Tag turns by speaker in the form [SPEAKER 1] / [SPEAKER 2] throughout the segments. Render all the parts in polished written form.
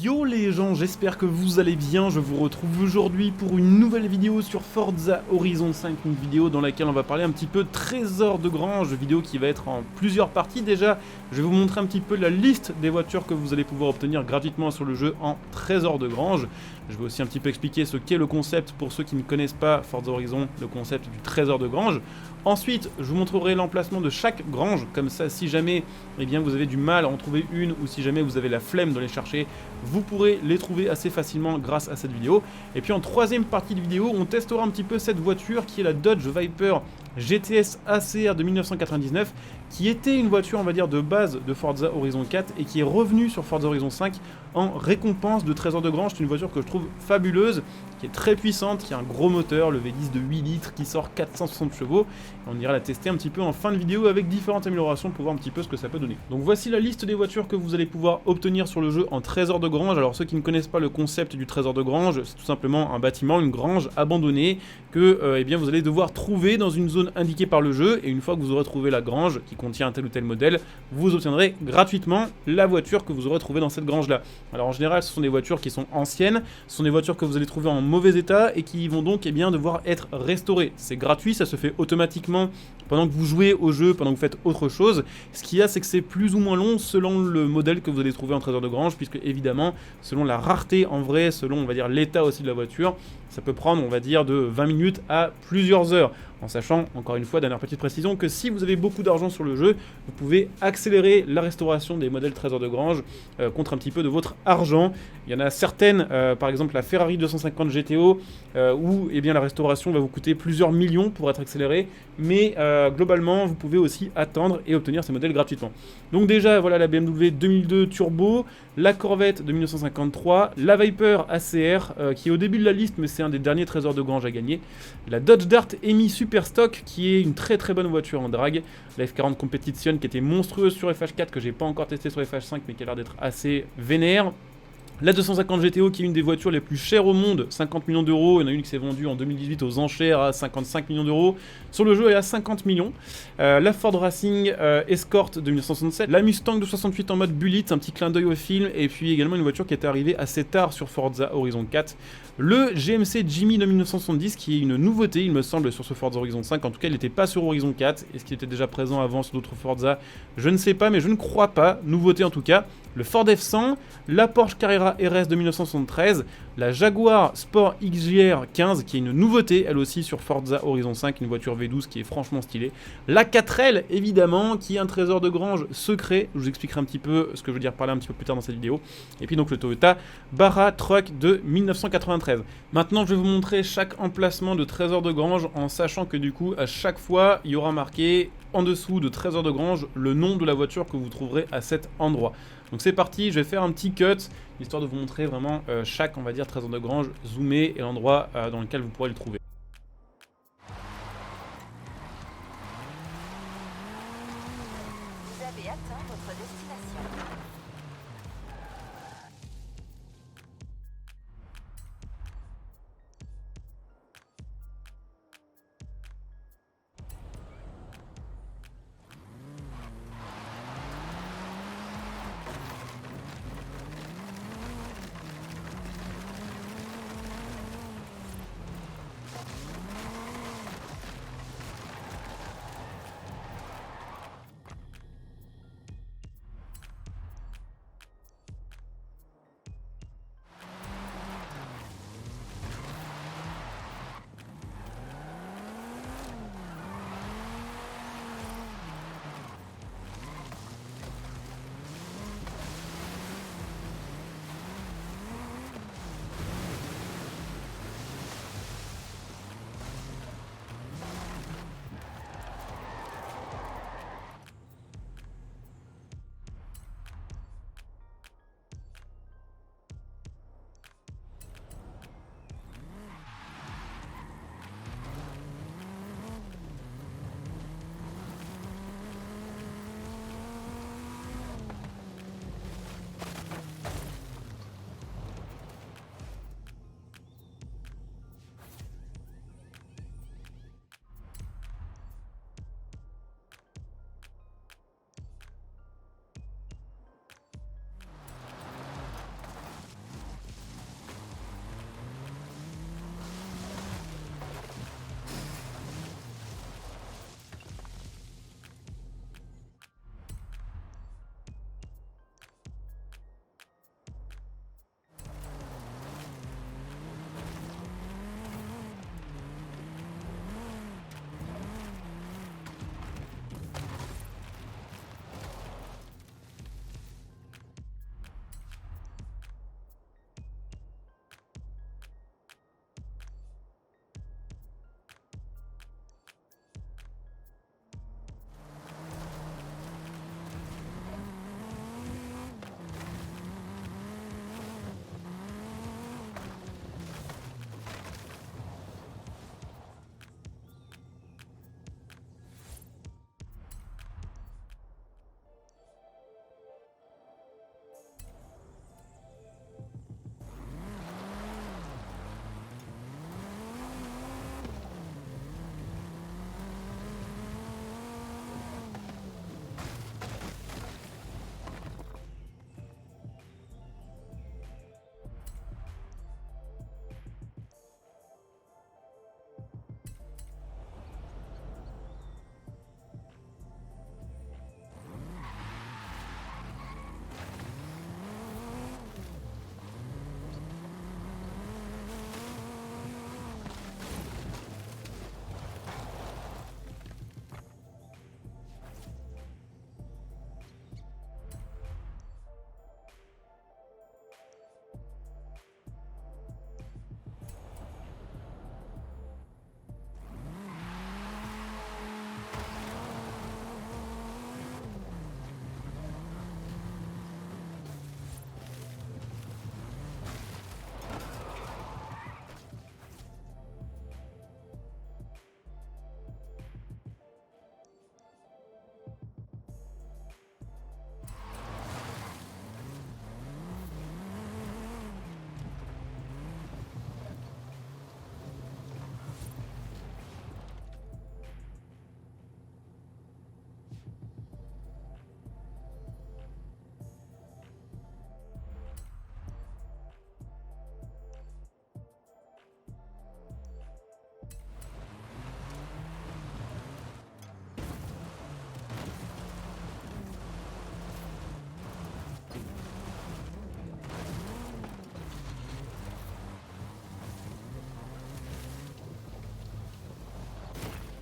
[SPEAKER 1] Yo les gens, j'espère que vous allez bien, je vous retrouve aujourd'hui pour une nouvelle vidéo sur Forza Horizon 5, une vidéo dans laquelle on va parler un petit peu trésor de grange, vidéo qui va être en plusieurs parties. Déjà, je vais vous montrer un petit peu la liste des voitures que vous allez pouvoir obtenir gratuitement sur le jeu en trésor de grange. Je vais aussi un petit peu expliquer ce qu'est le concept pour ceux qui ne connaissent pas Forza Horizon, le concept du trésor de grange. Ensuite, je vous montrerai l'emplacement de chaque grange, comme ça si jamais vous avez du mal à en trouver une ou si jamais vous avez la flemme de les chercher, vous pourrez les trouver assez facilement grâce à cette vidéo. Et puis en troisième partie de vidéo, on testera un petit peu cette voiture qui est la Dodge Viper GTS ACR de 1999, qui était une voiture on va dire de base de Forza Horizon 4 et qui est revenue sur Forza Horizon 5 en récompense de trésor de grange. C'est une voiture que je trouve fabuleuse, qui est très puissante, qui a un gros moteur, le V10 de 8 litres qui sort 460 chevaux. On ira la tester un petit peu en fin de vidéo avec différentes améliorations pour voir un petit peu ce que ça peut donner. Donc voici la liste des voitures que vous allez pouvoir obtenir sur le jeu en trésor de grange. Alors ceux qui ne connaissent pas le concept du trésor de grange, c'est tout simplement un bâtiment, une grange abandonnée que vous allez devoir trouver dans une zone indiquée par le jeu, et une fois que vous aurez trouvé la grange qui contient un tel ou tel modèle, vous obtiendrez gratuitement la voiture que vous aurez trouvée dans cette grange là. Alors en général ce sont des voitures qui sont anciennes, ce sont des voitures que vous allez trouver en mauvais état et qui vont donc devoir être restaurées. C'est gratuit, ça se fait automatiquement pendant que vous jouez au jeu, pendant que vous faites autre chose. Ce qu'il y a, c'est que c'est plus ou moins long selon le modèle que vous allez trouver en trésor de grange, puisque évidemment selon la rareté en vrai, selon on va dire l'état aussi de la voiture, ça peut prendre on va dire de 20 minutes à plusieurs heures. En sachant, encore une fois, dernière petite précision, que si vous avez beaucoup d'argent sur le jeu, vous pouvez accélérer la restauration des modèles trésor de grange contre un petit peu de votre argent. Il y en a certaines, par exemple la Ferrari 250 GTO, où la restauration va vous coûter plusieurs millions pour être accélérée, mais globalement, vous pouvez aussi attendre et obtenir ces modèles gratuitement. Donc déjà, voilà la BMW 2002 Turbo, la Corvette de 1953, la Viper ACR, qui est au début de la liste, mais c'est un des derniers trésors de grange à gagner, la Dodge Dart EMI Superstock, qui est une très très bonne voiture en drag, la F40 Competition qui était monstrueuse sur FH4, que j'ai pas encore testé sur FH5, mais qui a l'air d'être assez vénère. La 250 GTO qui est une des voitures les plus chères au monde, 50 millions d'euros, il y en a une qui s'est vendue en 2018 aux enchères à 55 millions d'euros, sur le jeu elle est à 50 millions. La Ford Racing Escort de 1967, la Mustang de 68 en mode Bullet, un petit clin d'œil au film, et puis également une voiture qui est arrivée assez tard sur Forza Horizon 4. Le GMC Jimmy de 1970 qui est une nouveauté il me semble sur ce Forza Horizon 5, en tout cas il n'était pas sur Horizon 4, est-ce qu'il était déjà présent avant sur d'autres Forza, je ne sais pas mais je ne crois pas, nouveauté en tout cas. Le Ford F100, la Porsche Carrera RS de 1973, la Jaguar Sport XJR 15 qui est une nouveauté elle aussi sur Forza Horizon 5, une voiture V12 qui est franchement stylée, la 4L évidemment qui est un trésor de grange secret, je vous expliquerai un petit peu ce que je veux dire par là un petit peu plus tard dans cette vidéo, et puis donc le Toyota Barra Truck de 1993. Maintenant je vais vous montrer chaque emplacement de trésor de grange en sachant que du coup à chaque fois il y aura marqué en dessous de trésor de grange le nom de la voiture que vous trouverez à cet endroit. Donc c'est parti, je vais faire un petit cut histoire de vous montrer vraiment chaque on va dire trésor de grange zoomé et l'endroit dans lequel vous pourrez le trouver.
[SPEAKER 2] Vous avez atteint votre destination.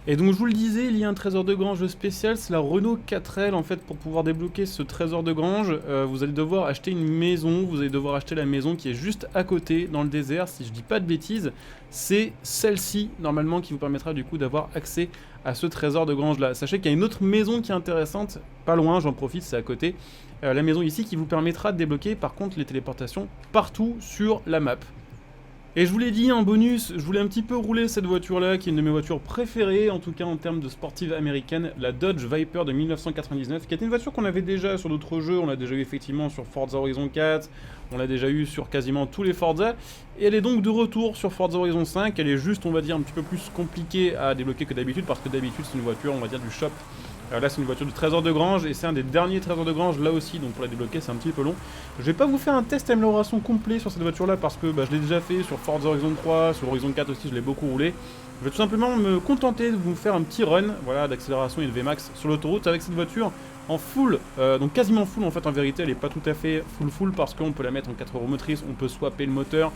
[SPEAKER 1] Et donc je vous le disais, il y a un trésor de grange spécial, c'est la Renault 4L en fait. Pour pouvoir débloquer ce trésor de grange, vous allez devoir acheter une maison, vous allez devoir acheter la maison qui est juste à côté dans le désert, si je dis pas de bêtises. C'est celle-ci normalement qui vous permettra du coup d'avoir accès à ce trésor de grange là. Sachez qu'il y a une autre maison qui est intéressante, pas loin, j'en profite, c'est à côté. La maison ici qui vous permettra de débloquer par contre les téléportations partout sur la map. Et je vous l'ai dit en bonus, je voulais un petit peu rouler cette voiture-là, qui est une de mes voitures préférées, en tout cas en termes de sportive américaine, la Dodge Viper de 1999, qui était une voiture qu'on avait déjà sur d'autres jeux, on l'a déjà eu effectivement sur Forza Horizon 4, on l'a déjà eu sur quasiment tous les Forza, et elle est donc de retour sur Forza Horizon 5, elle est juste, on va dire, un petit peu plus compliquée à débloquer que d'habitude, parce que d'habitude c'est une voiture, on va dire, du shop. Là c'est une voiture du trésor de grange et c'est un des derniers trésors de grange là aussi, donc pour la débloquer c'est un petit peu long. Je vais pas vous faire un test amélioration complet sur cette voiture là parce que je l'ai déjà fait sur Forza Horizon 3, sur Horizon 4 aussi je l'ai beaucoup roulé. Je vais tout simplement me contenter de vous faire un petit run voilà, d'accélération et de VMAX sur l'autoroute avec cette voiture en full, donc quasiment full en fait en vérité, elle est pas tout à fait full parce qu'on peut la mettre en 4 roues motrices, on peut swapper le moteur.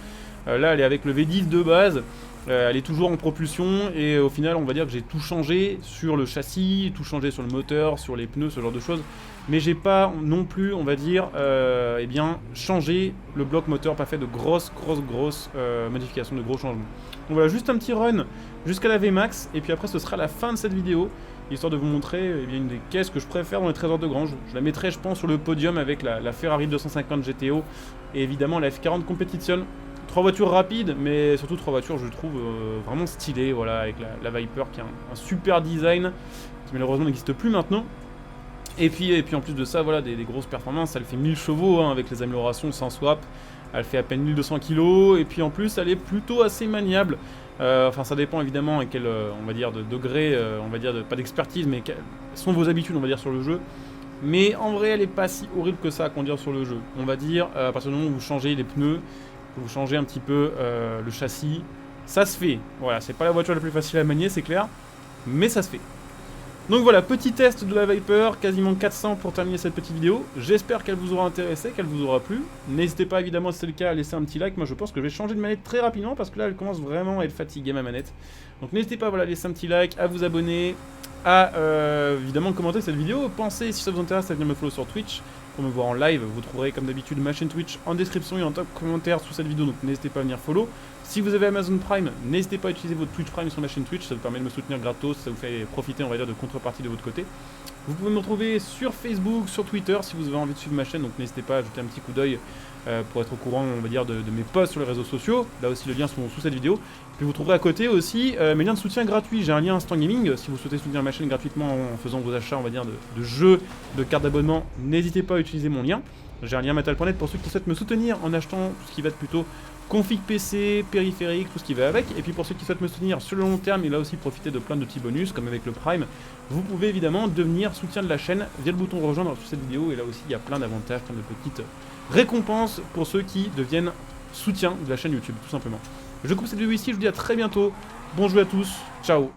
[SPEAKER 1] Là elle est avec le V10 de base. Elle est toujours en propulsion et au final on va dire que j'ai tout changé sur le châssis, tout changé sur le moteur, sur les pneus, ce genre de choses. Mais j'ai pas non plus, on va dire, eh bien, changé le bloc moteur, pas fait de grosses modifications, de gros changements. Donc voilà, juste un petit run jusqu'à la VMAX et puis après ce sera la fin de cette vidéo, histoire de vous montrer eh bien, une des caisses que je préfère dans les trésors de grange. Je la mettrai je pense sur le podium avec la Ferrari 250 GTO et évidemment la F40 Competition. 3 voitures rapides, mais surtout 3 voitures, je trouve, vraiment stylées, voilà, avec la Viper qui a un super design, qui malheureusement n'existe plus maintenant. Et puis en plus de ça, voilà, des grosses performances, elle fait 1000 chevaux hein, avec les améliorations sans swap, elle fait à peine 1200 kg, et puis en plus elle est plutôt assez maniable. Enfin ça dépend évidemment à quel, on va dire, de degré, on va dire, pas d'expertise, mais quelles sont vos habitudes, on va dire, sur le jeu. Mais en vrai, elle est pas si horrible que ça à conduire sur le jeu. On va dire, à partir du moment où vous changez les pneus, vous changez un petit peu le châssis, ça se fait. Voilà, c'est pas la voiture la plus facile à manier, c'est clair, mais ça se fait. Donc voilà, petit test de la Viper, quasiment 400 pour terminer cette petite vidéo. J'espère qu'elle vous aura intéressé, qu'elle vous aura plu. N'hésitez pas évidemment si c'est le cas à laisser un petit like. Moi je pense que je vais changer de manette très rapidement parce que là elle commence vraiment à être fatiguée ma manette. Donc n'hésitez pas voilà, à laisser un petit like, à vous abonner, à évidemment commenter cette vidéo. Pensez si ça vous intéresse à venir me follow sur Twitch. Pour me voir en live, vous trouverez comme d'habitude ma chaîne Twitch en description et en top commentaire sous cette vidéo, donc n'hésitez pas à venir follow. Si vous avez Amazon Prime, n'hésitez pas à utiliser votre Twitch Prime sur ma chaîne Twitch, ça vous permet de me soutenir gratos, ça vous fait profiter on va dire de contrepartie de votre côté. Vous pouvez me retrouver sur Facebook, sur Twitter si vous avez envie de suivre ma chaîne, donc n'hésitez pas à jeter un petit coup d'œil pour être au courant on va dire de mes posts sur les réseaux sociaux. Là aussi les liens sont sous cette vidéo. Puis vous trouverez à côté aussi mes liens de soutien gratuits. J'ai un lien Instant Gaming, si vous souhaitez soutenir ma chaîne gratuitement en faisant vos achats on va dire de jeux, de cartes d'abonnement, n'hésitez pas à utiliser mon lien. J'ai un lien metal.net pour ceux qui souhaitent me soutenir en achetant tout ce qui va être plutôt config PC, périphérique, tout ce qui va avec. Et puis pour ceux qui souhaitent me soutenir sur le long terme et là aussi profiter de plein de petits bonus comme avec le Prime, vous pouvez évidemment devenir soutien de la chaîne via le bouton rejoindre sous cette vidéo. Et là aussi il y a plein d'avantages, plein de petites récompenses pour ceux qui deviennent soutien de la chaîne YouTube tout simplement. Je coupe cette vidéo ici, je vous dis à très bientôt. Bon jeu à tous, ciao.